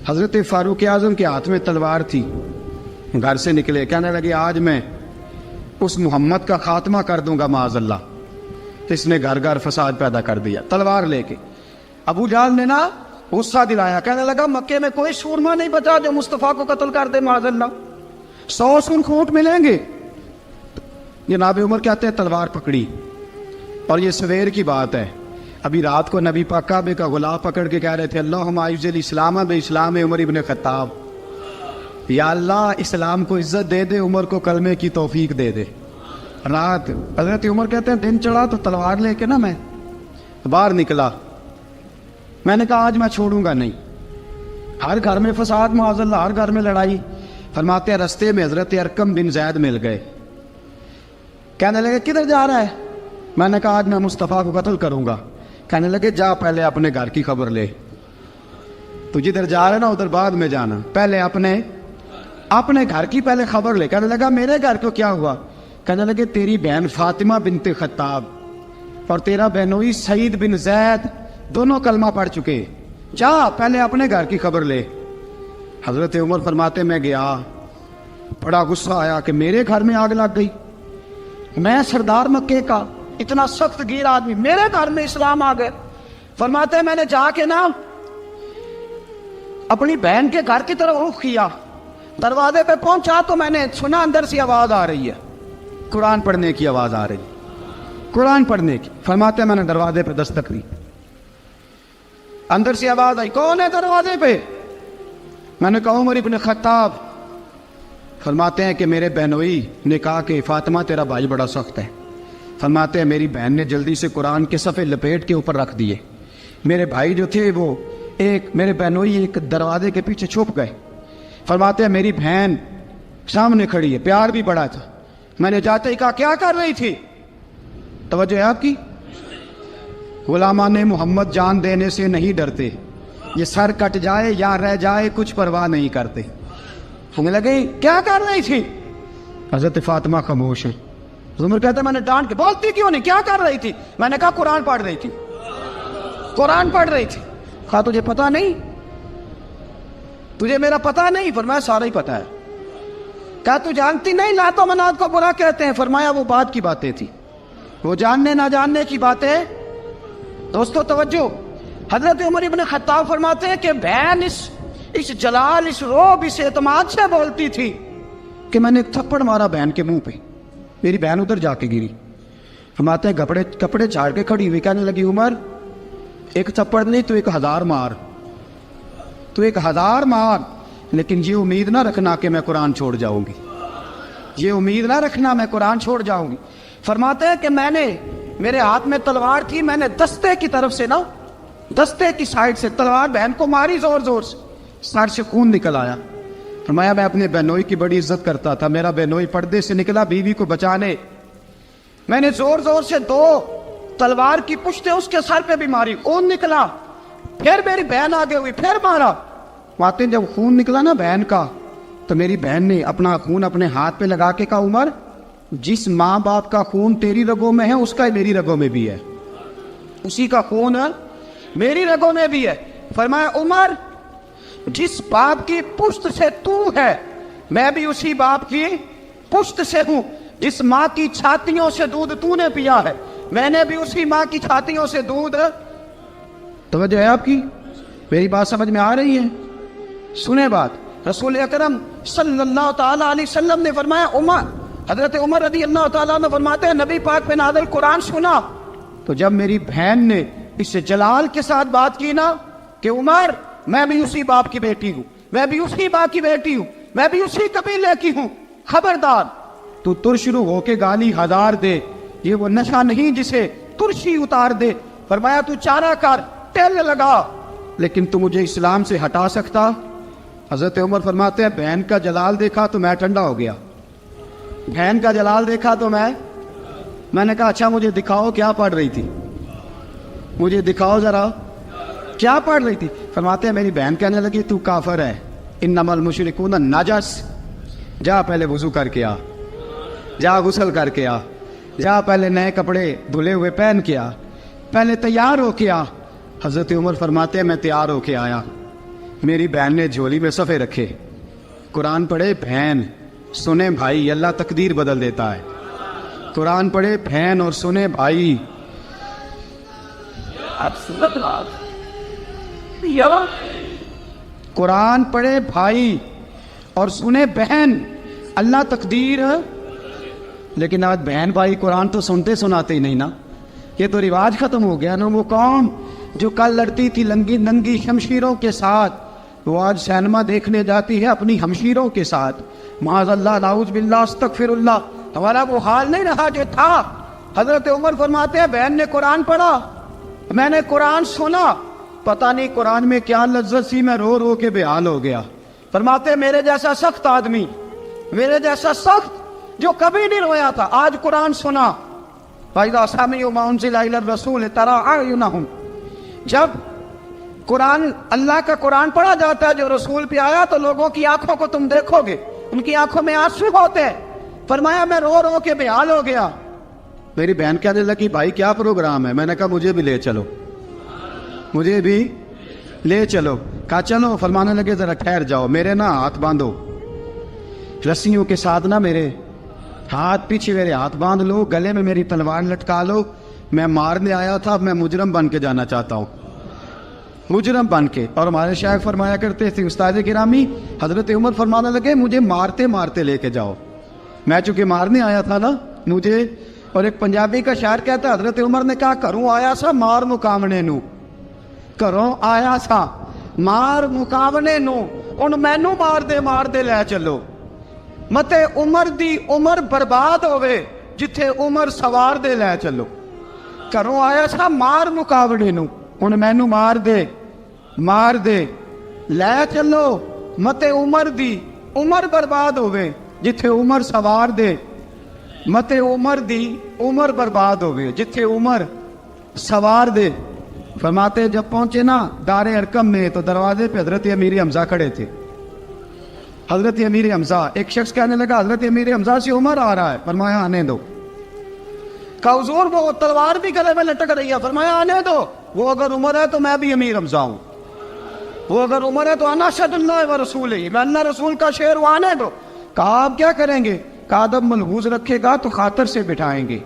حضرت فاروق اعظم کے ہاتھ میں تلوار تھی، گھر سے نکلے، کہنے لگے آج میں اس محمد کا خاتمہ کر دوں گا معاذ اللہ، تو اس نے گھر گھر فساد پیدا کر دیا تلوار لے کے۔ ابو جہل نے نا غصہ دلایا، کہنے لگا مکے میں کوئی سورما نہیں بچا جو مصطفیٰ کو قتل کر دے معاذ اللہ، 100 سرخ ملیں گے۔ جناب عمر کہتے ہیں تلوار پکڑی، اور یہ سویر کی بات ہے، ابھی رات کو نبی پاک کعبے کا غلاف پکڑ کے کہہ رہے تھے اللہم اعز الاسلام باسلام عمر ابن خطاب، یا اللہ اسلام کو عزت دے دے، عمر کو کلمے کی توفیق دے دے۔ رات حضرت عمر کہتے ہیں دن چڑھا تو تلوار لے کے نا میں باہر نکلا، میں نے کہا آج میں چھوڑوں گا نہیں، ہر گھر میں فساد معاذ اللہ، ہر گھر میں لڑائی۔ فرماتے ہیں رستے میں حضرت ارقم بن زید مل گئے، کہنے لگے کدھر جا رہا ہے؟ میں نے کہا آج میں مصطفیٰ کو قتل کروں گا۔ کہنے لگے جا پہلے اپنے گھر کی خبر لے، تو جدھر جا رہے نا ادھر بعد میں جانا، پہلے اپنے گھر کی پہلے خبر لے۔ کہنے لگا میرے گھر کو کیا ہوا؟ کہنے لگے تیری بہن فاطمہ بنت خطاب اور تیرا بہنوئی سعید بن زید دونوں کلمہ پڑھ چکے، جا پہلے اپنے گھر کی خبر لے۔ حضرت عمر فرماتے میں گیا، بڑا غصہ آیا کہ میرے گھر میں آگ لگ گئی، میں سردار مکے کا اتنا سخت گیر آدمی، میرے گھر میں اسلام آ گئے۔ فرماتے ہیں میں نے جا کے نا اپنی بہن کے گھر کی طرف رخ کیا، دروازے پہ پہنچا تو میں نے سنا اندر سے آواز آ رہی ہے، قرآن پڑھنے کی آواز آ رہی، قرآن پڑھنے کی۔ فرماتے ہیں میں نے دروازے پہ دستک دی، اندر سے آواز آئی کون ہے دروازے پہ؟ میں نے کہا عمر ابن خطاب۔ فرماتے ہیں کہ میرے بہنوئی نے کہا کہ فاطمہ تیرا بھائی بڑا سخت ہے۔ فرماتے ہیں میری بہن نے جلدی سے قرآن کے صفحے لپیٹ کے اوپر رکھ دیے، میرے بھائی جو تھے وہ میرے بہنوئی ایک دروازے کے پیچھے چھپ گئے۔ فرماتے ہیں میری بہن سامنے کھڑی ہے، پیار بھی بڑا تھا، میں نے جاتے ہی کہا کیا کر رہی تھی؟ توجہ ہے آپ کی؟ غلامان محمد جان دینے سے نہیں ڈرتے، یہ سر کٹ جائے یا رہ جائے کچھ پرواہ نہیں کرتے۔ ہمیں لگے کیا کر رہی تھی؟ حضرت فاطمہ خاموش ہے۔ عمر کہتا ہے میں نے ڈانٹ کے بولتی کیوں نہیں، کیا کر رہی تھی؟ میں نے کہا قرآن پڑھ رہی تھی، قرآن پڑھ رہی تھی۔ کہا تجھے پتا نہیں، تجھے میرا پتا نہیں؟ فرمایا سارا ہی پتا ہے۔ کہا تو جانتی نہیں لات و منات کو برا کہتے ہیں؟ فرمایا وہ بات کی باتیں تھی، وہ جاننے نہ جاننے کی باتیں۔ دوستو توجہ، حضرت عمر ابن خطاب فرماتے ہیں کہ بہن اس جلال، اس روب، اس اعتماد سے بولتی تھی کہ میں نے ایک تھپڑ مارا بہن کے منہ پہ، میری بہن ادھر جا کے گری۔ فرماتے ہیں کپڑے جھاڑ کے کھڑی ہوئی، کہنے لگی عمر ایک تھپڑ نہیں تو 1000 مار، تو 1000 مار، لیکن یہ امید نہ رکھنا کہ میں قرآن چھوڑ جاؤں گی، یہ امید نہ رکھنا میں قرآن چھوڑ جاؤں گی۔ فرماتے ہیں کہ میرے ہاتھ میں تلوار تھی، میں نے دستے کی طرف سے نا، دستے کی سائڈ سے تلوار بہن کو ماری زور زور سے، سر سے خون نکل آیا۔ فرمایا میں اپنے بہنوئی کی بڑی عزت کرتا تھا، میرا بہنوئی پردے سے نکلا بیوی کو بچانے، میں نے زور زور سے 2 تلوار کی پشتیں اس کے سر پہ بھی ماری، خون نکلا، پھر میری بہن آگے ہوئی، پھر مارا۔ واقعی جب خون نکلا نا بہن کا، تو میری بہن نے اپنا خون اپنے ہاتھ پہ لگا کے کہا عمر جس ماں باپ کا خون تیری رگوں میں ہے اس کا میری رگوں میں بھی ہے، اسی کا خون میری رگوں میں بھی ہے۔ فرمایا عمر جس باپ کی پشت سے تو ہے میں بھی اسی باپ کی پشت سے ہوں، جس ماں کی چھاتیوں سے دودھ تو نے پیا ہے میں نے بھی اسی ماں کی چھاتیوں سے دودھ۔ توجہ ہے آپ کی؟ میری بات سمجھ میں آ رہی ہے؟ سنیں بات، رسول اکرم صلی اللہ تعالیٰ علیہ وسلم نے فرمایا، حضرت عمر رضی اللہ تعالیٰ نے فرماتے ہیں نبی پاک پہ نازل قرآن سنا تو جب میری بہن نے اس جلال کے ساتھ بات کی نا کہ عمر میں بھی اسی باپ کی بیٹی ہوں، میں بھی اسی باپ کی بیٹی ہوں، میں بھی اسی قبیلے کی ہوں، خبردار تو ترشرو ہو کے گالی 1000 دے، یہ وہ نشہ نہیں جسے ترشی اتار دے۔ فرمایا تو چارہ کر، ٹیل لگا، لیکن تو مجھے اسلام سے ہٹا سکتا؟ حضرت عمر فرماتے ہیں بہن کا جلال دیکھا تو میں ٹھنڈا ہو گیا، بہن کا جلال دیکھا تو میں نے کہا اچھا مجھے دکھاؤ کیا پڑھ رہی تھی، مجھے دکھاؤ ذرا کیا پڑھ رہی تھی۔ فرماتے ہیں میری بہن کہنے لگی تو کافر ہے، انما المشرکون نجس، جا پہلے وضو کر کے آ، جا غسل کر کے آ، جا پہلے نئے کپڑے دھلے ہوئے پہن کے آ، پہلے تیار ہو کے آ۔ حضرت عمر فرماتے ہیں میں تیار ہو کے آیا، میری بہن نے جھولی میں صفحے رکھے، قرآن پڑھے بہن، سنے بھائی، اللہ تقدیر بدل دیتا ہے۔ قرآن پڑھے بہن اور سنے بھائی، قرآن پڑھے بھائی اور سنے بہن، اللہ تقدیر۔ لیکن آج بہن بھائی قرآن تو سنتے سناتے ہی نہیں نا، یہ تو رواج ختم ہو گیا نا۔ وہ قوم جو کل لڑتی تھی ننگی شمشیروں کے ساتھ، وہ آج سینما دیکھنے جاتی ہے اپنی ہمشیروں کے ساتھ۔ معاذ اللہ، نعوذ باللہ، استغفر اللہ۔ ہمارا وہ حال نہیں رہا جو تھا۔ حضرت عمر فرماتے ہیں بہن نے قرآن پڑھا، میں نے قرآن سنا، پتہ نہیں قرآن میں کیا لذت سی، میں رو رو کے بے حال ہو گیا۔ فرماتے ہیں میرے جیسا سخت آدمی، میرے جیسا سخت جو کبھی نہیں رویا تھا، آج قرآن سنا۔ فَإِذَا سَمِعُوا مَا أُنزِلَ إِلَى الرَّسُولِ تَرَىٰ أَعْيُنَهُمْ، جب قرآن، اللہ کا قرآن پڑھا جاتا ہے جو رسول پہ آیا، تو لوگوں کی آنکھوں کو تم دیکھو گے، ان کی آنکھوں میں آنسو ہوتے ہیں۔ فرمایا میں رو رو کے بے حال ہو گیا۔ میری بہن کہنے لگی بھائی کیا پروگرام ہے؟ میں نے کہا مجھے بھی لے چلو، مجھے بھی لے چلو۔ کہا چلو۔ فرمانے لگے ذرا ٹھہر جاؤ، میرے نا ہاتھ باندھو رسیوں کے ساتھ، نا میرے ہاتھ پیچھے میرے ہاتھ باندھ لو، گلے میں میری تلوار لٹکا لو، میں مارنے آیا تھا، اب میں مجرم بن کے جانا چاہتا ہوں، مجرم بن کے۔ اور ہمارے شیخ فرمایا کرتے تھے، استاد گرامی حضرت عمر فرمانے لگے مجھے مارتے مارتے لے کے جاؤ، میں چونکہ مارنے آیا تھا نا مجھے۔ اور ایک پنجابی کا شاعر کہتا ہے حضرت عمر نے کہا گھروں آیا سا مار مقامنے نو، گھروں آیا سا مار مقامنے نو، ان مینو مار دے لے چلو، متے عمر دی عمر برباد ہوئے جتھے عمر سوار دے لے چلو۔ گھروں آیا سا مار مقابلے نو، ان مینو مار دے لے چلو، متے عمر دی عمر برباد ہوئے جتھے عمر سوار دے، متے عمر دی عمر برباد ہوئے جتھے عمر سوار دے۔ فرماتے جب پہنچے نا دار ارقم میں تو دروازے پہ حضرت امیر حمزہ کھڑے تھے۔ حضرت امیر حمزہ، ایک شخص کہنے لگا حضرت امیر حمزہ سے عمر آ رہا ہے، فرمایا آنے دو۔ کہا حضور وہ تلوار بھی گلے میں لٹک رہی ہے، فرمایا آنے دو، وہ اگر عمر ہے تو میں بھی امیر حمزہ ہوں، وہ اگر عمر ہے تو انا اشہد اللہ و رسولہ، میں اللہ رسول کا شعر ہوں، آنے دو۔ کہا آپ کیا کریں گے؟ کہا ادب ملحوظ رکھے گا تو خاطر سے بٹھائیں گے،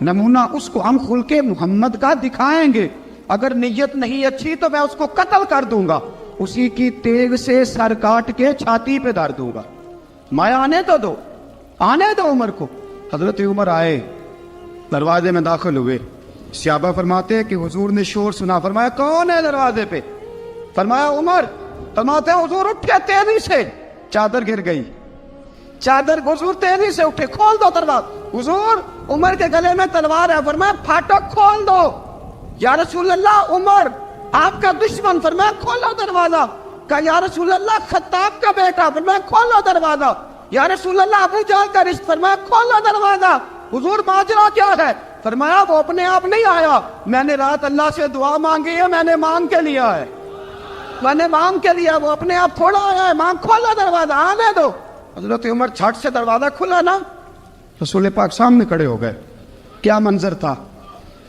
نمونہ اس کو ہم خلق محمد کا دکھائیں گے، اگر نیت نہیں اچھی تو میں اس کو قتل کر دوں گا، اسی کی تیغ سے سر کاٹ کے چھاتی پہ دھر دوں گا، میں آنے تو دو، آنے دو عمر کو۔ حضرت عمر آئے، دروازے میں داخل ہوئے، صحابہ فرماتے ہیں کہ حضور نے شور سنا، فرمایا کون ہے دروازے پہ؟ فرمایا عمر۔ فرماتے ہیں حضور اٹھے تیزی سے، چادر گر گئی، چادر، حضور تیزی سے اٹھے، کھول دو دروازہ۔ حضور عمر کے گلے میں تلوار ہے، فرمایا پھاٹک کھول دو۔ یا رسول اللہ عمر آپ کا دشمن، فرمایا کھولو دروازہ۔ کہا یا رسول اللہ خطاب کا بیٹا، فرمایا کھولو دروازہ۔ یا رسول اللہ ابو جہل کا رشت، فرمایا کھولو دروازہ۔ حضور ماجرا کیا ہے؟ فرمایا وہ اپنے آپ نہیں آیا، میں نے رات اللہ سے دعا مانگی ہے، میں نے مانگ کے لیا ہے، میں نے مانگ کے لیا، وہ اپنے آپ تھوڑا آیا ہے، مانگ، کھولو دروازہ، آنے دو۔ حضرت عمر چھٹ سے دروازہ کھلا نا، رسول پاک سامنے کھڑے ہو گئے۔ کیا منظر تھا؟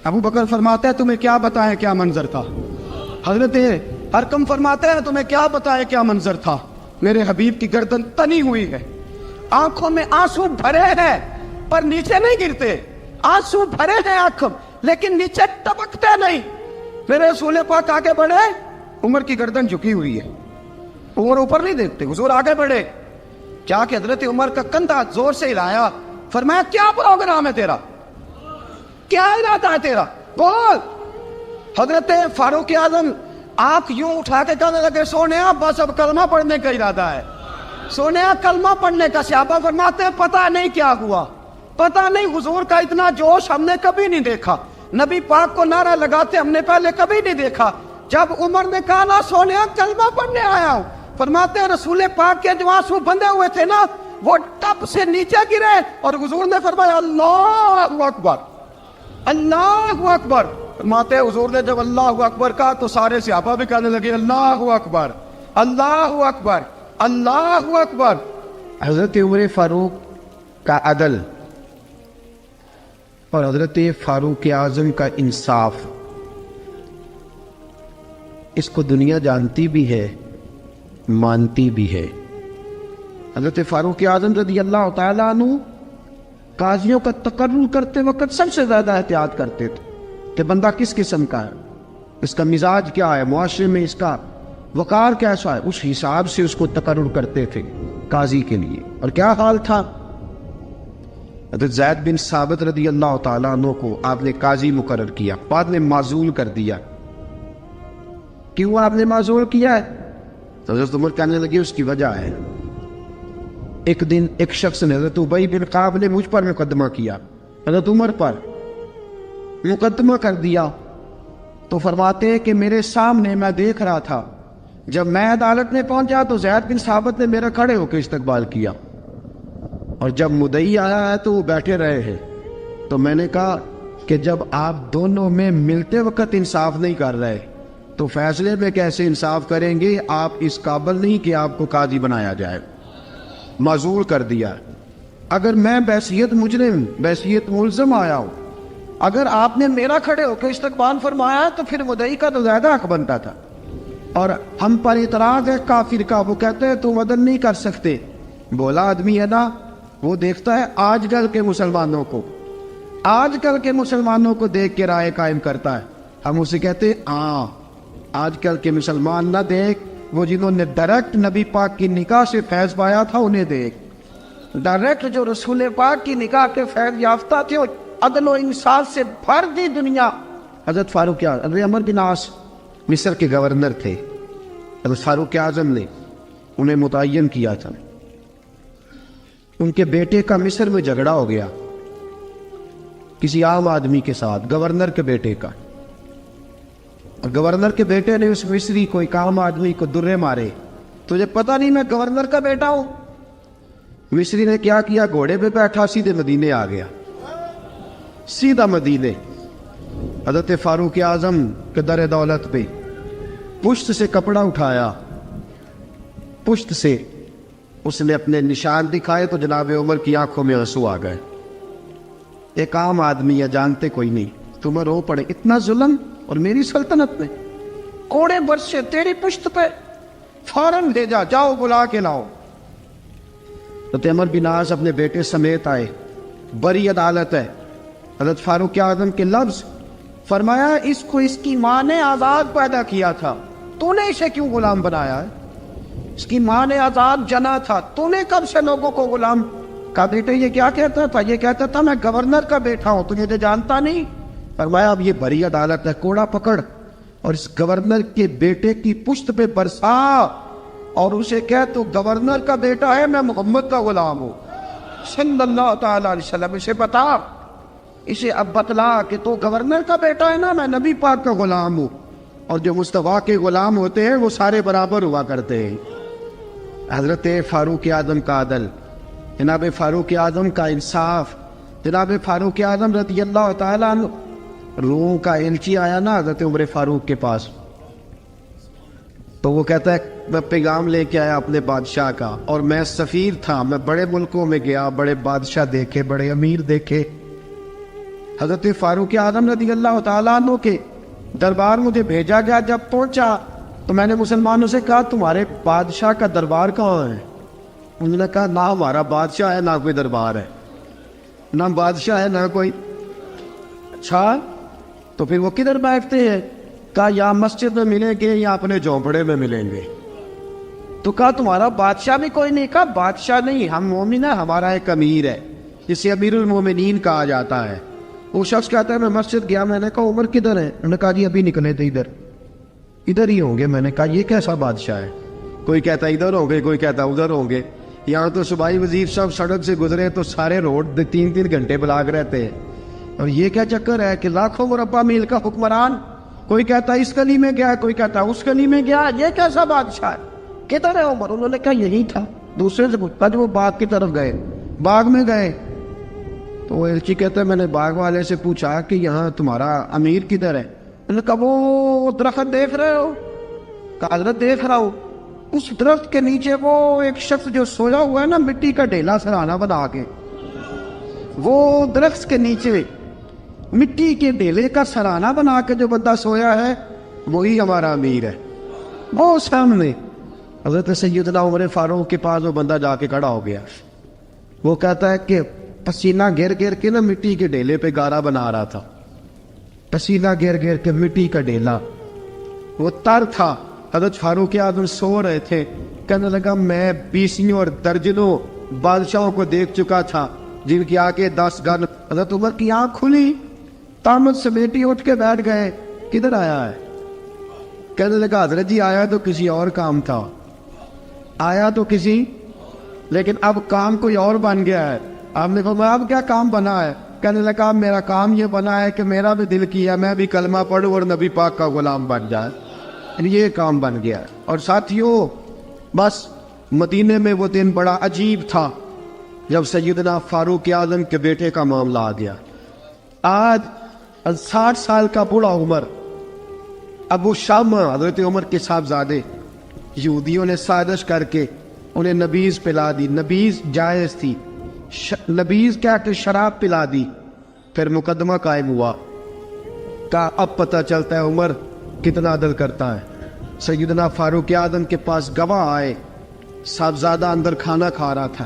ابو بکر فرماتے ہیں تمہیں کیا بتائیں کیا منظر تھا؟ حضرت ارقم فرماتے ہیں تمہیں کیا بتائیں کیا منظر تھا؟ میرے حبیب کی گردن تنی ہوئی ہے، آنکھوں میں آنسو بھرے ہیں پر نیچے نہیں گرتے، آنسو بھرے ہیں آنکھوں لیکن نیچے ٹپکتے نہیں۔ میرے رسول پاک آگے بڑھے، عمر کی گردن جھکی ہوئی ہے، عمر اوپر نہیں دیکھتے، حضور آگے بڑھے، جا کے حضرت عمر کا کندھا زور سے ہلایا، فرمایا کیا پروگرام ہے تیرا، کیا ارادہ ہے تیرا، بول۔ حضرت فاروق اعظم آنکھ یوں اٹھا کے کہنے لگے سونیا بس اب کلمہ پڑھنے کا ارادہ ہے، سونیا کلمہ پڑھنے کا۔ صحابہ فرماتے ہیں پتہ نہیں کیا ہوا، پتہ نہیں، حضور کا اتنا جوش ہم نے کبھی نہیں دیکھا، نبی پاک کو نعرہ لگاتے ہم نے پہلے کبھی نہیں دیکھا۔ جب عمر نے کہا نا سونیا کلمہ پڑھنے آیا ہوں، فرماتے ہیں رسول پاک کے جو آنسو بندے ہوئے تھے نا وہ ٹپ سے نیچے گرے، اور حضور نے فرمایا اللہ اکبر، اللہ اکبر۔ فرماتے ہیں حضور نے جب اللہ اکبر کہا تو سارے صحابہ بھی کہنے لگے اللہ اکبر، اللہ اکبر، اللہ اکبر۔ حضرت عمر فاروق کا عدل اور حضرت فاروق اعظم کا انصاف، اس کو دنیا جانتی بھی ہے مانتی بھی ہے۔ حضرت فاروق اعظم رضی اللہ تعالیٰ عنہ قاضیوں کا تقرر کرتے وقت سب سے زیادہ احتیاط کرتے تھے کہ بندہ کس قسم کا ہے، اس کا مزاج کیا ہے، معاشرے میں اس کا وقار کیسا ہے، اس حساب سے اس کو تقرر کرتے تھے قاضی کے لیے۔ اور کیا حال تھا؟ حضرت زید بن ثابت رضی اللہ تعالیٰ عنہ کو آپ نے قاضی مقرر کیا، بعد میں معزول کر دیا۔ کیوں آپ نے معزول کیا ہے؟ تو حضرت عمر کہنے لگے اس کی وجہ ہے، ایک دن ایک شخص نے، حضرت ابی بن کعب نے مجھ پر مقدمہ کیا، حضرت عمر پر مقدمہ کر دیا، تو فرماتے ہیں کہ میرے سامنے میں دیکھ رہا تھا، جب میں عدالت میں پہنچا تو زید بن ثابت نے میرا کھڑے ہو کے استقبال کیا، اور جب مدعی آیا ہے تو وہ بیٹھے رہے ہیں۔ تو میں نے کہا کہ جب آپ دونوں میں ملتے وقت انصاف نہیں کر رہے تو فیصلے میں کیسے انصاف کریں گے؟ آپ اس قابل نہیں کہ آپ کو قاضی بنایا جائے، معزول کر دیا۔ اگر میں بحیثیت مجرم، بحیثیت ملزم آیا ہوں، اگر آپ نے میرا کھڑے ہو کے استقبال فرمایا تو پھر مدعی کا تو زیادہ حق بنتا تھا۔ اور ہم پر اعتراض ہے کافر کا، وہ کہتے ہیں تم عدل نہیں کر سکتے۔ بولا آدمی ہے نا، وہ دیکھتا ہے آج کل کے مسلمانوں کو، آج کل کے مسلمانوں کو دیکھ کے رائے قائم کرتا ہے۔ ہم اسے کہتے ہیں ہاں آج کل کے مسلمان نہ دیکھ، وہ جنہوں نے ڈائریکٹ نبی پاک کی نکاح سے فیض پایا تھا انہیں دیکھ، ڈائریکٹ جو رسول پاک کی نکاح کے فیض یافتہ تھے، عدل و انصاف سے بھر دی دنیا۔ حضرت فاروق اعظم، حضرت عمرو بن عاص مصر کے گورنر تھے، حضرت فاروق اعظم نے انہیں متعین کیا تھا۔ ان کے بیٹے کا مصر میں جھگڑا ہو گیا کسی عام آدمی کے ساتھ، گورنر کے بیٹے کا، اور گورنر کے بیٹے نے اس مصری کو، ایک عام آدمی کو درے مارے۔ تجھے پتہ نہیں میں گورنر کا بیٹا ہوں؟ مصری نے کیا کیا؟ گھوڑے پہ بیٹھا سیدھے مدینے آ گیا، سیدھا مدینے۔ حضرت فاروق اعظم کے در دولت پہ پشت سے کپڑا اٹھایا، پشت سے اس نے اپنے نشان دکھائے تو جناب عمر کی آنکھوں میں آنسو آ گئے۔ ایک عام آدمی ہے، جانتے کوئی نہیں، تمہیں رو پڑے، اتنا ظلم اور میری سلطنت میں، کوڑے برسے تیری پشت پہ، فوراً لے جا، جاؤ بلا کے لاؤ۔ حضرت عمر بن عاص اپنے بیٹے سمیت آئے، بڑی عدالت ہے، حضرت فاروق اعظم کے لفظ، فرمایا اس کو اس کی ماں نے آزاد پیدا کیا تھا، تو نے اسے کیوں غلام بنایا ہے؟ اس کی ماں نے آزاد جنا تھا، تو نے کب سے لوگوں کو غلام؟ کہا بیٹے یہ کیا کہتا تھا؟ یہ کہتا تھا میں گورنر کا بیٹا ہوں، تجھے تو جانتا نہیں۔ فرمایا اب یہ بڑی عدالت ہے، کوڑا پکڑ اور اس گورنر کے بیٹے کی پشت پہ برسا اور اسے کہہ تو گورنر کا بیٹا ہے، میں محمد کا غلام ہوں صلی اللہ تعالی علیہ وسلم۔ اسے بتا، اسے اب بتلا کہ تو گورنر کا بیٹا ہے نا، میں نبی پاک کا غلام ہوں، اور جو مصطفیٰ کے غلام ہوتے ہیں وہ سارے برابر ہوا کرتے ہیں۔ حضرت فاروق اعظم کا عدل، جناب فاروق اعظم کا انصاف، جناب فاروق اعظم رضی اللہ تعالیٰ عنہ۔ روم کا ایلچی آیا نا حضرت عمر فاروق کے پاس، تو وہ کہتا ہے میں پیغام لے کے آیا اپنے بادشاہ کا، اور میں سفیر تھا، میں بڑے ملکوں میں گیا، بڑے بادشاہ دیکھے، بڑے امیر دیکھے۔ حضرت فاروق اعظم رضی اللہ تعالیٰ عنہ کے دربار مجھے بھیجا گیا، جب پہنچا تو میں نے مسلمانوں سے کہا تمہارے بادشاہ کا دربار کہاں ہے؟ انہوں نے کہا نہ ہمارا بادشاہ ہے نہ کوئی دربار ہے، نہ بادشاہ ہے نہ کوئی۔ اچھا تو پھر وہ کدھر بیٹھتے ہیں؟ کہا یا مسجد میں ملیں گے یا اپنے جھونپڑے میں ملیں گے۔ تو کہا تمہارا بادشاہ بھی کوئی نہیں؟ کہا بادشاہ نہیں، ہم مومن ہیں، ہمارا ایک امیر ہے جسے امیر المومنین کہا جاتا ہے۔ وہ شخص کہتا ہے میں مسجد گیا، میں نے کہا عمر کدھر ہے؟ انہوں نے کہا جی ابھی نکلے تھے ادھر ہی ہوں گے۔ میں نے کہا یہ کیسا بادشاہ ہے؟ کوئی کہتا ادھر ہوں گے، کوئی کہتا ادھر ہوں گے۔ یہاں تو صوبائی وزیر صاحب سڑک سے گزرے تو سارے روڈ 3 گھنٹے بلاک رہتے ہیں، اور یہ کیا چکر ہے کہ لاکھوں مربع میل کا حکمران، کوئی کہتا اس گلی میں گیا، کوئی کہتا اس گلی میں گیا، یہ کیسا بادشاہ ہے؟ کدھر ہے عمر؟ انہوں نے کہا یہی تھا۔ دوسرے سے پوچھتا جو وہ باغ کی طرف گئے، باغ میں گئے تو وہ ایلچی کہتا ہے میں نے باغ والے سے پوچھا کہ یہاں تمہارا امیر کدھر ہے؟ انہوں نے کہا وہ درخت دیکھ رہے ہو؟ کہا حضرت دیکھ رہا ہوں۔ اس درخت کے نیچے وہ ایک شخص جو سویا ہوا ہے نا، مٹی کا ڈھیلا سرہانہ بنا کے، وہ درخت کے نیچے مٹی کے ڈھیلے کا سرہانہ بنا کے جو بندہ سویا ہے وہی ہمارا امیر ہے۔ وہ سامنے حضرت سیدنا عمر فاروق کے پاس وہ بندہ جا کے کھڑا ہو گیا. وہ کہتا ہے کہ پسینہ گر گر کے نا مٹی کے ڈھیلے پہ گارا بنا رہا تھا. پسینہ گر گر کے مٹی کا ڈھیلا, وہ تر تھا. حضرت فاروق اعظم سو رہے تھے. کہنے لگا میں بیسیوں اور درجنوں بادشاہوں کو دیکھ چکا تھا جن کی آنکھیں 10 گن. حضرت عمر کی آنکھ کھلی, طامت سمیٹی اٹھ کے بیٹھ گئے. کدھر آیا ہے؟ کہنے لگا حضرت جی آیا تو کسی اور کام تھا, آیا تو کسی, لیکن اب کام کوئی اور بن گیا ہے. آپ نے فرمایا اب کیا کام بنا ہے؟ کہنے لگا میرا کام یہ بنا ہے کہ میرا بھی دل کیا میں بھی کلمہ پڑھوں اور نبی پاک کا غلام بن جائے. یہ کام بن گیا ہے. اور ساتھیوں بس مدینے میں وہ دن بڑا عجیب تھا جب سیدنا فاروق اعظم کے بیٹے کا معاملہ آ گیا. آج 60 سال کا بوڑھا عمر, ابو شامہ حضرت عمر کے صاحبزادے, یہودیوں نے سازش کر کے انہیں نبیذ پلا دی. نبیذ جائز تھی, نبیذ کیا کہ شراب پلا دی. پھر مقدمہ قائم ہوا. کہا اب پتہ چلتا ہے عمر کتنا عدل کرتا ہے. سیدنا فاروق اعظم کے پاس گواہ آئے. صاحبزادہ اندر کھانا کھا رہا تھا.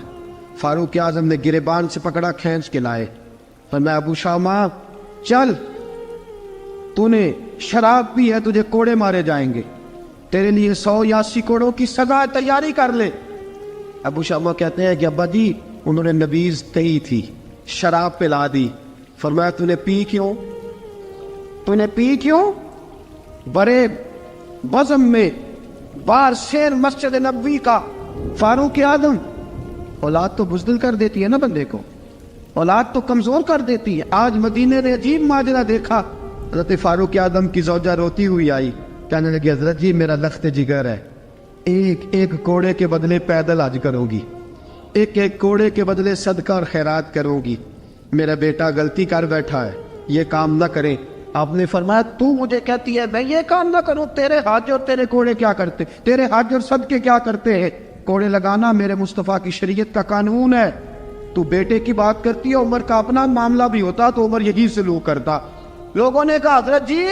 فاروق اعظم نے گریبان سے پکڑا, کھینچ کے لائے. فرمایا ابو شامہ چل, تو نے شراب پی ہے, تجھے کوڑے مارے جائیں گے, تیرے لیے 100 یا 80 کوڑوں کی سزا تیاری کر لے. ابو شامہ کہتے ہیں کہ ابا جی انہوں نے نبیذ کہی تھی, شراب پلا دی. فرمایا تو نے پی کیوں؟ تو نے پی کیوں؟ بڑے بزم میں بار شیر مسجد نبوی کا فاروق اعظم. اولاد تو بزدل کر دیتی ہے نا بندے کو, اولاد تو کمزور کر دیتی ہے. آج مدینے نے عجیب ماجرا دیکھا. حضرت فاروق اعظم کی زوجہ روتی ہوئی آئی, کہنے لگی حضرت جی میرا لخت جگر ہے, ایک ایک کوڑے کے بدلے پیدل حج کروں گی, ایک ایک کوڑے کے بدلے صدقہ اور خیرات کروں گی. میرا بیٹا غلطی کر بیٹھا ہے, یہ کام نہ کرے. آپ نے فرمایا تو مجھے کہتی ہے میں یہ کام نہ کروں؟ تیرے حج اور تیرے کوڑے کیا کرتے, تیرے حج اور صدقے کیا کرتے ہیں؟ کوڑے لگانا میرے مصطفیٰ کی شریعت کا قانون ہے. تو بیٹے کی بات کرتی ہے, عمر کا اپنا معاملہ بھی ہوتا تو عمر یہی سلوک کرتا. لوگوں نے کہا حضرت جی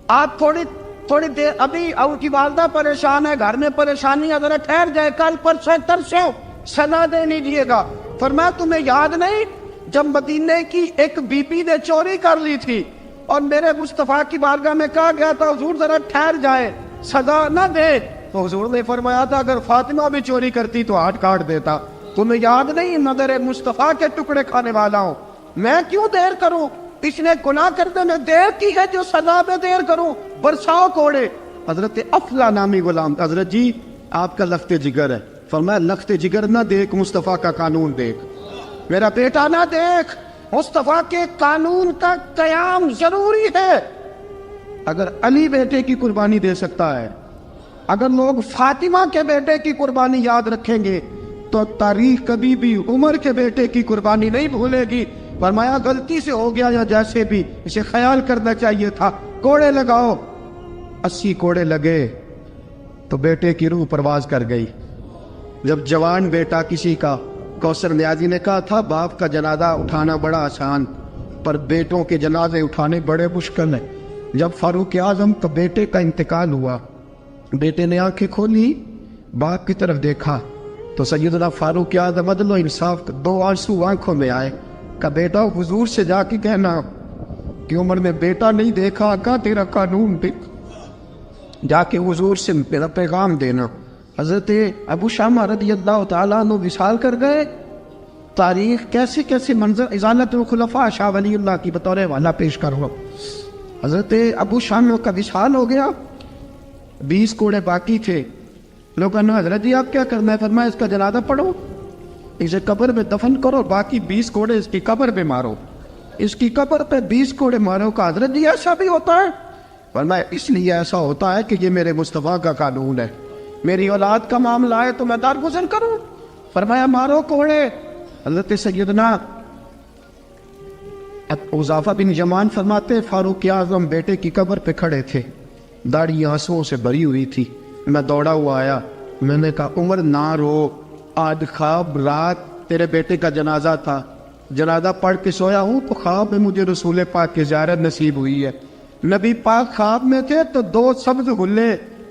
آپ تھوڑی دیر, ابھی ان کی والدہ پریشان ہے, گھر میں پریشانی ہے, ذرا ٹھہر جائے, کل پرسوں ترسوں سزا دے لیجیے گا. فرمایا تمہیں یاد نہیں جب مدینے کی ایک بی بی نے چوری کر لی تھی اور میرے مصطفیٰ کی بارگاہ میں کہا گیا تھا حضور ذرا ٹھہر جائے, سزا نہ دے, تو حضور نے فرمایا تھا اگر فاطمہ بھی چوری کرتی تو ہاتھ کاٹ دیتا. تمہیں یاد نہیں نظر مصطفیٰ کے ٹکڑے کھانے والا ہوں, میں کیوں دیر کروں؟ اس نے گناہ کرنے میں دیر کی ہے جو سزا میں دیر کروں, برساؤ کوڑے. حضرت افلا نامی غلام, حضرت جی آپ کا لخت جگر ہے. فرمایا لخت جگر نہ دیکھ, مصطفیٰ کا قانون دیکھ. میرا بیٹا نہ دیکھ, مصطفیٰ کے قانون کا قیام ضروری ہے. اگر علی بیٹے کی قربانی دے سکتا ہے, اگر لوگ فاطمہ کے بیٹے کی قربانی یاد رکھیں گے تو تاریخ کبھی بھی عمر کے بیٹے کی قربانی نہیں بھولے گی. فرمایا غلطی سے ہو گیا یا جیسے بھی, اسے خیال کرنا چاہیے تھا. کوڑے لگاؤ. 80 کوڑے لگے تو بیٹے کی روح پرواز کر گئی. جب جوان بیٹا کسی کا, کوثر نیازی نے کہا تھا باپ کا جنازہ اٹھانا بڑا آسان, پر بیٹوں کے جنازے اٹھانے بڑے مشکل ہیں. جب فاروق اعظم کا بیٹے کا انتقال ہوا, بیٹے نے آنکھیں کھولی, باپ کی طرف دیکھا تو سیدنا فاروق اعظم عدل و انصاف, 2 آنسو آنکھوں میں آئے. کہ بیٹا حضور سے جا کے کہنا کہ عمر نے بیٹا نہیں دیکھا, کا تیرا قانون دیکھ, جا کے حضور سے میرا پیغام دینا. حضرت ابو شامہ رضی اللہ تعالیٰ عنہ وصال کر گئے. تاریخ کیسے کیسے منظر ازالت الخلفاء شاہ ولی اللہ کی بطور والا پیش کر رہا. حضرت ابو شامہ کا وصال ہو گیا, 20 کوڑے باقی تھے. لوگوں نے حضرت جی آپ کیا کرنا ہے؟ فرمایا اس کا جنازہ پڑھو, اسے قبر میں دفن کرو, باقی 20 کوڑے اس کی قبر پہ مارو, اس کی قبر پہ 20 کوڑے مارو. کا حضرت جی ایسا بھی ہوتا ہے؟ فرمایا اس لیے ایسا ہوتا ہے کہ یہ میرے مصطفیٰ کا قانون ہے, میری اولاد کا معاملہ ہے تو میں درگزر کروں. فرمایا مارو کوڑے. حضرت سیدنا حذیفہ بن یمان فرماتے فاروق اعظم بیٹے کی قبر پہ کھڑے تھے, داڑھی آنسوؤں سے بھری ہوئی تھی. میں دوڑا ہوا آیا, میں نے کہا عمر نہ رو, آج خواب رات تیرے بیٹے کا جنازہ تھا, جنازہ پڑھ کے سویا ہوں تو خواب میں مجھے رسول پاک کی زیارت نصیب ہوئی ہے. نبی پاک خواب میں تھے تو 2 سبز غلے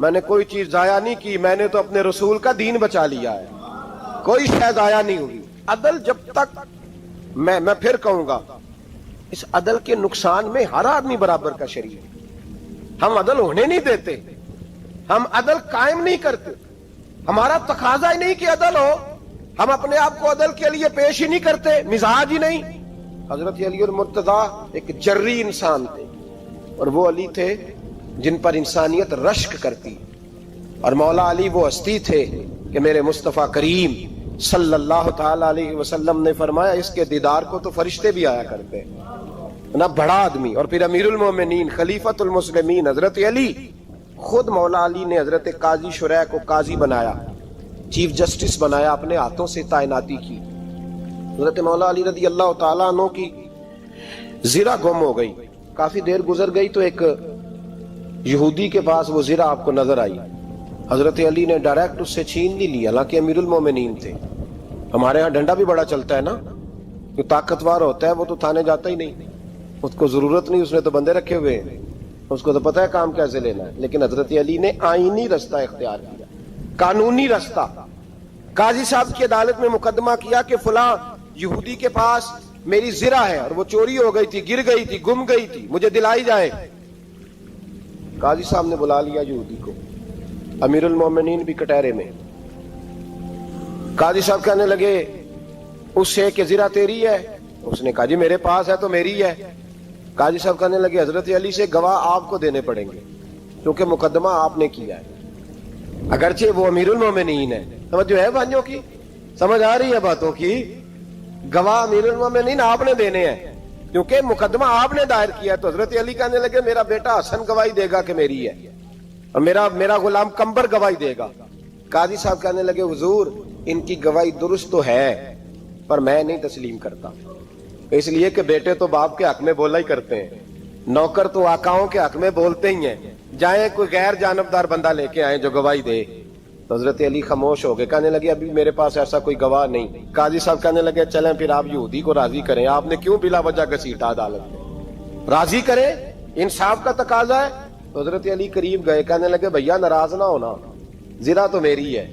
میں نے کوئی چیز ضائع نہیں کی, میں نے تو اپنے رسول کا دین بچا لیا ہے, کوئی شے ضائع نہیں ہوئی. عدل جب تک, میں پھر کہوں گا, اس عدل کے نقصان میں ہر آدمی برابر کا شریک ہے. ہم عدل ہونے نہیں دیتے, ہم عدل قائم نہیں کرتے, ہمارا تقاضا ہی نہیں کہ عدل ہو, ہم اپنے آپ کو عدل کے لیے پیش ہی نہیں کرتے, مزاج ہی نہیں. حضرت علی المرتضیٰ ایک جری انسان تھے, اور وہ علی تھے جن پر انسانیت رشک کرتی, اور مولا علی وہ ہستی تھے کہ میرے مصطفیٰ کریم صلی اللہ تعالی علیہ وسلم نے فرمایا اس کے دیدار کو تو فرشتے بھی آیا کرتے نا, بڑا آدمی. اور پھر امیر المومنین خلیفۃ المسلمین حضرت علی, خود مولا علی نے حضرت قاضی شریح کو قاضی بنایا, چیف جسٹس بنایا, اپنے ہاتھوں سے تعیناتی کی. حضرت مولا علی رضی اللہ تعالیٰ عنہ کی زرہ گم ہو گئی, کافی دیر گزر گئی تو ایک یہودی کے پاس وہ زرہ آپ کو نظر آئی. حضرت علی نے ڈائریکٹ اس سے چھین نہیں لی, حالانکہ امیر المومنین تھے. ہمارے ہاں ڈنڈا بھی بڑا چلتا ہے نا, جو طاقتور ہوتا ہے وہ تو تھانے جاتا ہی نہیں, اس کو ضرورت نہیں, اس نے تو بندے رکھے ہوئے ہیں, اس کو تو پتہ ہے کام کیسے لینا ہے. لیکن حضرت علی نے آئینی رستہ اختیار کیا, قانونی رستہ. قاضی صاحب کی عدالت میں مقدمہ کیا کہ فلاں یہودی کے پاس میری زرہ ہے اور وہ چوری ہو گئی تھی, گر گئی تھی, گم گئی تھی, مجھے دلائی جائے. قاضی صاحب نے بلا لیا یہودی کو, امیر المومنین بھی کٹہرے میں. قاضی صاحب کہنے لگے اس سے کہ زرہ تیری ہے؟ اس نے کہا جی میرے پاس ہے تو میری ہے. قاضی صاحب کہنے لگے حضرت علی سے گواہ آپ کو دینے پڑیں گے کیونکہ مقدمہ آپ نے کیا ہے, اگرچہ وہ امیر المومنین ہے. سمجھ ہے بھائیوں کی, سمجھ آ رہی ہے باتوں کی؟ گواہ امیر المومنین آپ نے دینے ہیں کیونکہ مقدمہ آپ نے دائر کیا. تو حضرت علی کہنے لگے میرا بیٹا حسن گواہی دے گا کہ میری ہے, اور میرا غلام کمبر گواہی دے گا. قاضی صاحب کہنے لگے حضور ان کی گواہی درست تو ہے پر میں نہیں تسلیم کرتا, اس لیے کہ بیٹے تو باپ کے حق میں بولا ہی کرتے ہیں, نوکر تو آقاؤں کے حق میں بولتے ہی ہیں, جائیں کوئی غیر جانبدار بندہ لے کے آئیں جو گواہی دے. تو حضرت علی خاموش ہو گئے, کہنے لگے ابھی میرے پاس ایسا کوئی گواہ نہیں. قاضی صاحب کہنے لگے چلیں پھر آپ یہودی کو راضی کریں, آپ نے کیوں بلا وجہ گھسیٹا عدالت میں, راضی کریں, انصاف کا تقاضا ہے. تو حضرت علی قریب گئے, کہنے لگے بھیا ناراض نہ ہونا, زرہ تو میری ہے,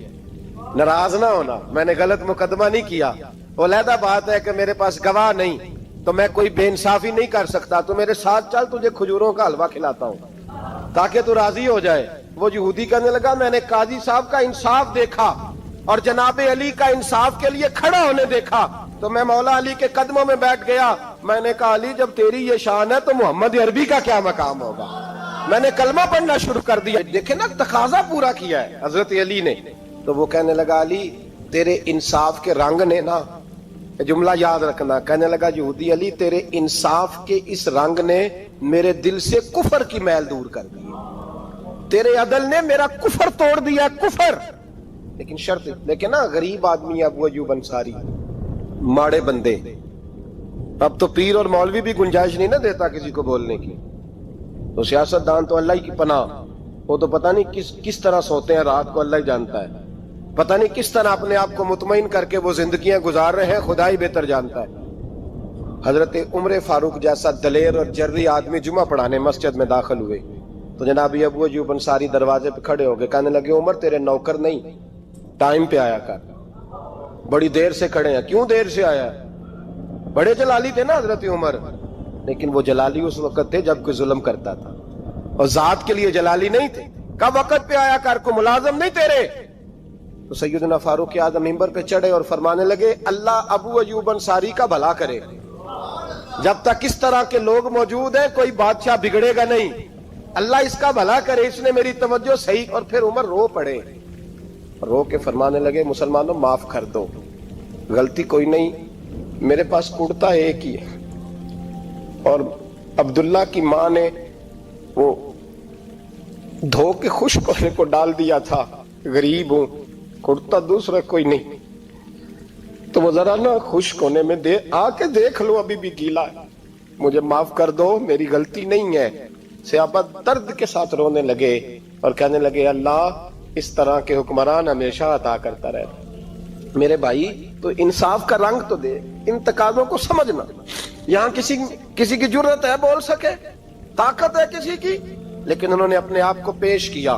ناراض نہ ہونا, میں نے غلط مقدمہ نہیں کیا. علیحدہ بات ہے کہ میرے پاس گواہ نہیں تو میں کوئی بے انصافی نہیں کر سکتا, تو میرے ساتھ چل تجھے کھجوروں کا حلوہ کھلاتا ہوں تاکہ تو راضی ہو جائے. وہ یہودی کہنے لگا میں نے قاضی صاحب کا انصاف دیکھا اور جناب علی کا انصاف کے لیے کھڑا ہونے دیکھا تو میں مولا علی کے قدموں میں بیٹھ گیا. میں نے کہا علی جب تیری یہ شان ہے تو محمد عربی کا کیا مقام ہوگا. میں نے کلمہ پڑھنا شروع کر دیا. دیکھیں نا تقاضا پورا کیا ہے حضرت علی نے. تو وہ کہنے لگا علی تیرے انصاف کے رنگ نے نا, جملہ یاد رکھنا, کہنے لگا یہودی علی تیرے انصاف کے اس رنگ نے میرے دل سے کفر کی میل دور کر دی, تیرے عدل نے میرا کفر توڑ دیا, کفر. لیکن شرط لیکن نا غریب آدمی ابو ایوب انصاری, ماڑے بندے, اب تو پیر اور مولوی بھی گنجائش نہیں نہ دیتا کسی کو بولنے کی. تو سیاست دان تو اللہ کی پناہ, وہ تو پتہ نہیں کس طرح سوتے ہیں رات کو, اللہ ہی جانتا ہے, پتہ نہیں کس طرح اپنے آپ کو مطمئن کر کے وہ زندگیاں گزار رہے ہیں, خدا ہی بہتر جانتا ہے. حضرت عمر فاروق جیسا دلیر اور جرری آدمی جمعہ پڑھانے مسجد میں داخل ہوئے تو جناب ابو ایوب انصاری دروازے پہ کھڑے ہو گئے, کہنے لگے عمر تیرے نوکر نہیں, ٹائم پہ آیا کر, بڑی دیر سے کھڑے ہیں. کیوں دیر سے آیا؟ بڑے جلالی تھے نا حضرت عمر, لیکن وہ جلالی اس وقت تھے جب کوئی ظلم کرتا تھا, اور ذات کے لیے جلالی نہیں تھے. کب وقت پہ آیا کر, کو ملازم نہیں تیرے. تو سیدنا فاروق اعظم منبر پہ چڑھے اور فرمانے لگے اللہ ابو ایوب انصاری کا بھلا کرے, جب تک اس طرح کے لوگ موجود ہیں کوئی بادشاہ بگڑے گا نہیں, اللہ اس کا بھلا کرے, اس نے میری توجہ صحیح. اور پھر عمر رو پڑے, رو کے فرمانے لگے مسلمانوں معاف کر دو, غلطی کوئی نہیں, میرے پاس کرتا ایک ہی ہے, اور عبداللہ کی ماں نے وہ دھو کے خشک ہونے کو ڈال دیا تھا, غریب ہوں, کرتا دوسرا کوئی نہیں, تو وہ ذرا نا خشک ہونے میں آ کے دیکھ لو ابھی بھی گیلا ہے, مجھے معاف کر دو, میری غلطی نہیں ہے. صحابہ درد کے ساتھ رونے لگے اور کہنے لگے اللہ اس طرح کے حکمران ہمیشہ عطا کرتا رہتا. میرے بھائی تو انصاف کا رنگ تو دے, ان تقاضوں کو سمجھنا. یہاں کسی کی جرت ہے بول سکے, طاقت ہے کسی کی, لیکن انہوں نے اپنے آپ کو پیش کیا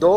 2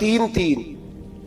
3-3।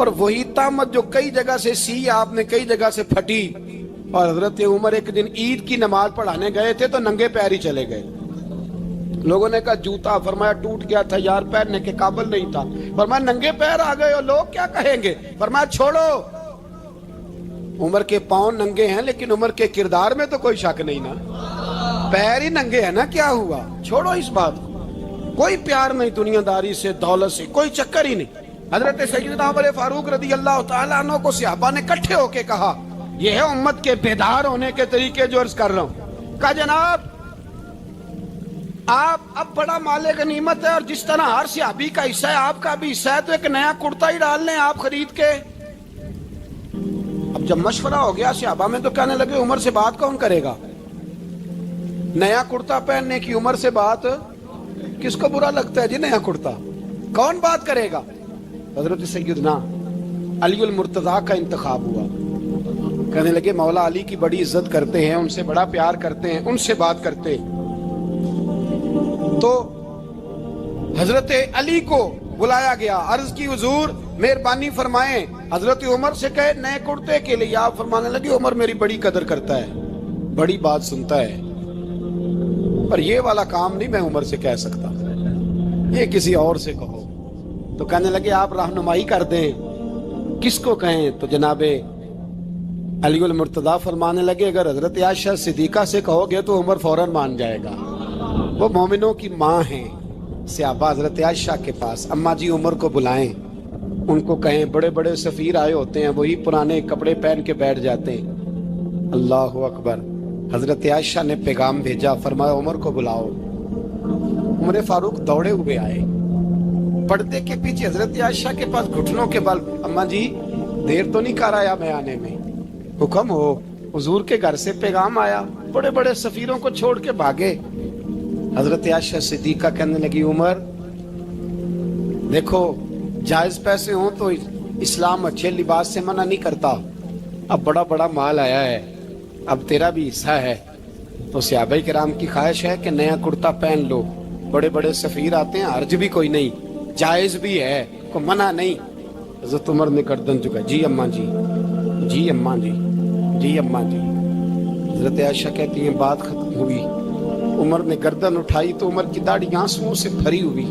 اور وہی تہمت جو کئی جگہ سے سی آپ نے کئی جگہ سے پھٹی. اور حضرت عمر ایک دن عید کی نماز پڑھانے گئے تھے تو ننگے پیر ہی چلے گئے. لوگوں نے کہا جوتا, فرمایا ٹوٹ گیا تھا یار, پہننے کے قابل نہیں تھا. فرمایا ننگے پیر آ گئے ہو, لوگ کیا کہیں گے؟ فرمایا چھوڑو, عمر کے پاؤں ننگے ہیں لیکن عمر کے کردار میں تو کوئی شک نہیں نا, پیر ہی ننگے ہیں نا, کیا ہوا؟ چھوڑو اس بات کو. کوئی پیار نہیں دنیا داری سے, دولت سے, کوئی چکر ہی نہیں. حضرت سیدنا عمر فاروق رضی اللہ تعالیٰ عنہ کو صحابہ نے اکٹھے ہو کے کہا, یہ ہے امت کے بیدار ہونے کے طریقے جو عرض کر رہا ہوں. کہا جناب آپ اب بڑا مال غنیمت ہے, اور جس طرح ہر صحابی کا حصہ ہے آپ کا بھی حصہ ہے, تو ایک نیا کرتا ہی ڈال لیں آپ خرید کے. اب جب مشورہ ہو گیا صحابہ میں تو کہنے لگے عمر سے بات کون کرے گا؟ نیا کرتا پہننے کی عمر سے بات کس کو برا لگتا ہے جی؟ نیا کرتا کون بات کرے گا؟ حضرت سیدنا علی المرتضیٰ کا انتخاب ہوا. کہنے لگے مولا علی کی بڑی عزت کرتے ہیں, ان سے بڑا پیار کرتے ہیں, ان سے بات کرتے. تو حضرت علی کو بلایا گیا, عرض کی حضور مہربانی فرمائیں. حضرت عمر سے کہے نئے کرتے کے لیے, آپ فرمانے لگے عمر میری بڑی قدر کرتا ہے, بڑی بات سنتا ہے, پر یہ والا کام نہیں میں عمر سے کہہ سکتا, یہ کسی اور سے کہو. تو کہنے لگے آپ رہنمائی کر دیں, کس کو کہیں؟ تو جناب علی المرتضیٰ فرمانے لگے اگر حضرت عائشہ صدیقہ سے کہو گے تو عمر فوراً مان جائے گا, وہ مومنوں کی ماں ہیں. صحابہ حضرت عائشہ کے پاس, اماں جی عمر کو بلائیں, ان کو کہیں بڑے بڑے سفیر آئے ہوتے ہیں, وہی پرانے کپڑے پہن کے بیٹھ جاتے ہیں. اللہ اکبر. حضرت عائشہ نے پیغام بھیجا, فرمایا عمر کو بلاؤ. عمر فاروق دوڑے ہوئے آئے, پردے کے پیچھے حضرت عائشہ کے پاس گھٹنوں کے بل, اماں جی دیر تو نہیں کر آیا میں آنے میں؟ حکم ہو, حضور کے گھر سے پیغام آیا, بڑے بڑے سفیروں کو چھوڑ کے بھاگے. حضرت عائشہ صدیقہ کہنے لگی عمر دیکھو جائز پیسے ہوں تو اسلام اچھے لباس سے منع نہیں کرتا, اب بڑا بڑا مال آیا ہے, اب تیرا بھی حصہ ہے, تو صحابہ کرام کی خواہش ہے کہ نیا کرتا پہن لو, بڑے بڑے سفیر آتے ہیں, حرج بھی کوئی نہیں, جائز بھی ہے, کوئی منع نہیں. حضرت عمر نے گردن جھکائی, جی اماں جی, جی اماں جی, جی اماں جی. حضرت عائشہ کہتی ہیں بات ختم ہوئی, عمر نے گردن اٹھائی تو عمر کی داڑھی آنسوؤں سے بھری ہوئی.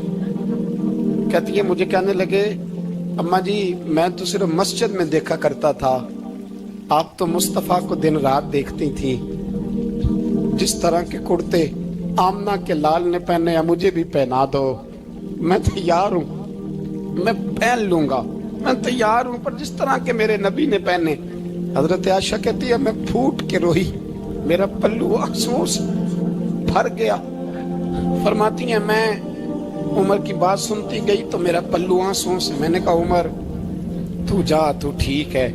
کہتی ہے مجھے کہنے لگے اماں جی میں تو صرف مسجد میں دیکھا کرتا تھا, آپ تو مصطفیٰ کو دن رات دیکھتی تھی, جس طرح کے کرتے آمنہ کے لال نے پہنے ہیں مجھے بھی پہنا دو, میں تیار ہوں, میں پہن لوں گا, میں تیار ہوں, پر جس طرح کے میرے نبی نے پہنے. حضرت عائشہ کہتی ہے میں پھوٹ کے روئی, میرا پلو آنسوؤں سے بھر گیا. فرماتی ہیں میں عمر کی بات سنتی گئی تو میرا پلو آنسوؤں سے, میں نے کہا عمر تو جا, تو ٹھیک ہے.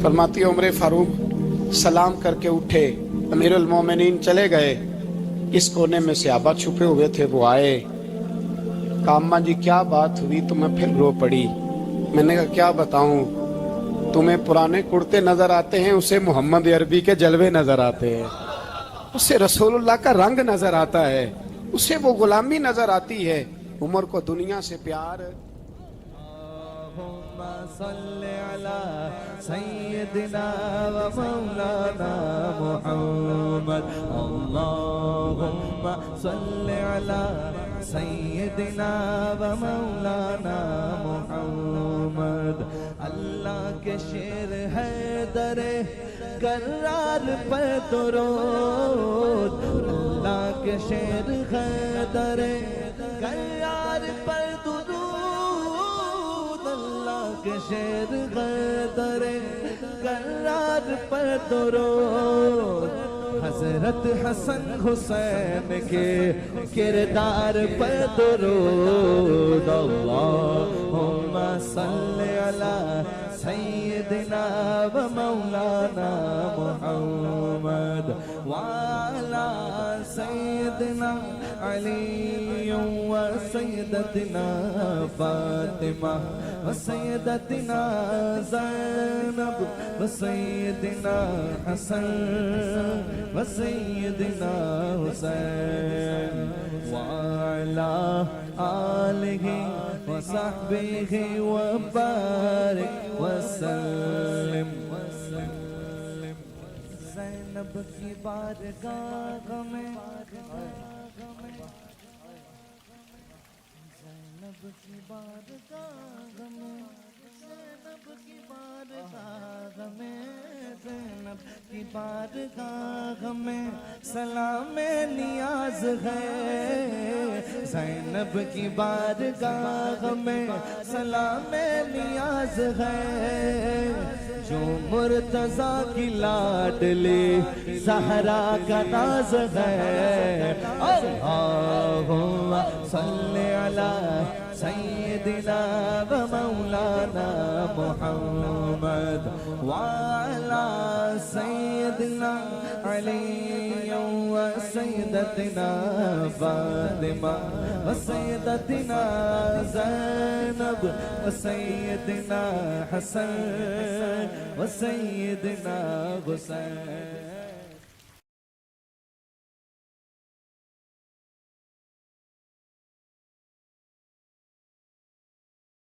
فرماتی ہے عمر فاروق سلام کر کے اٹھے, امیر المومنین چلے گئے. اس کونے میں صحابہ چھپے ہوئے تھے, وہ آئے, کہا اماں جی کیا بات ہوئی؟ تو میں پھر رو پڑی. میں نے کہا کیا بتاؤں, تمہیں پرانے کرتے نظر آتے ہیں, اسے محمد عربی کے جلوے نظر آتے ہیں, اسے رسول اللہ کا رنگ نظر آتا ہے, اسے وہ غلامی نظر آتی ہے, عمر کو دنیا سے پیار. اللہم صلی علی سیدنا و مولانا محمد, اللہم صلی علی سیدنا و مولانا محمد. اللہ کے شیر ہے در کرار پر درود, اللہ کے شیر ہے در کرار پر درود, اللہ کے شیر ہے در کرار پر درود. حضرت حسن حسین کے کردار پر درود. اللہم صلی علی سیدنا و مولانا محمد وعلی سیدنا علی و سیدتنا فاطمہ و سیدتنا زینب و سیدنا حسن و سیدنا حسین وعلی آلہ و صحبہ و بارک وسلم زینب کی بارگاہ میں زینب کی بارگاہ میں زینب کی بارگاہ میں زینب کی بارگاہ میں سلام نیاز ہے زینب کی بارگاہ میں سلام نیاز ہے جو مرتضیٰ کی لاڈلی زہرا کا ناز ہے اللہم صلی علی سیدنا و مولانا محمد وعلی سیدنا علی و سیدتنا فاطمہ و سیدتنا زینب و سیدنا حسن و سیدنا حسین